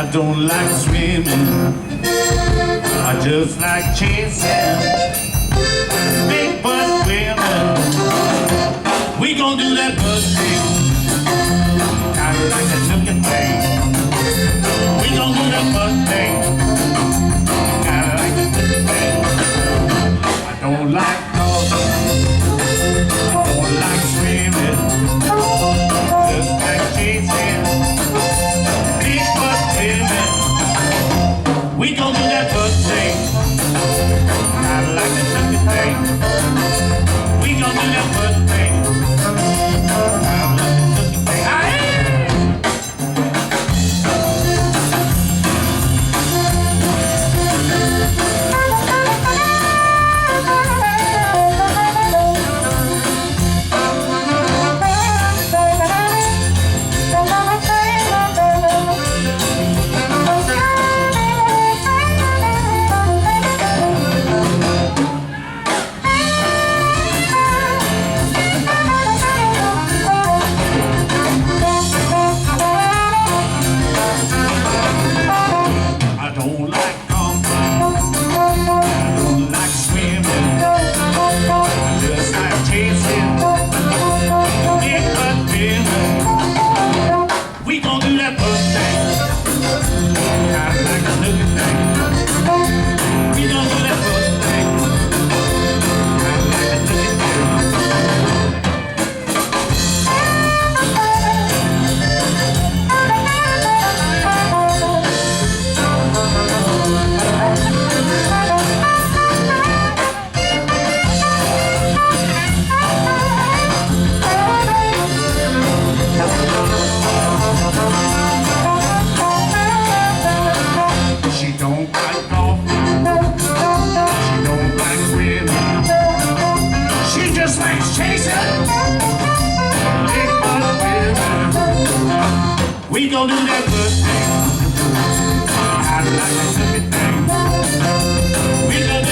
I don't like swimming, I just like chasing big butt women. We gon' do that butt thing, kinda like that looking thing. We gon' do that butt thing, kinda like that looking thing. I don't like golfing, I don't like swimming, just like chasing big butt women. We gon' do that butt thing, kinda like that looking thing. We gon' do that butt thing, kinda like that looking thing. I don't like golfing, I don't like swimming, I just like chasing big butt women. We gon' do that butt thing, kinda like a looking thing. We gon' do that butt thing, kinda like a looking thing. She don't like golfing, she don't like swimming, she just likes chasing big butt women. We gon' do that good thing, I like that good thing. We gon' do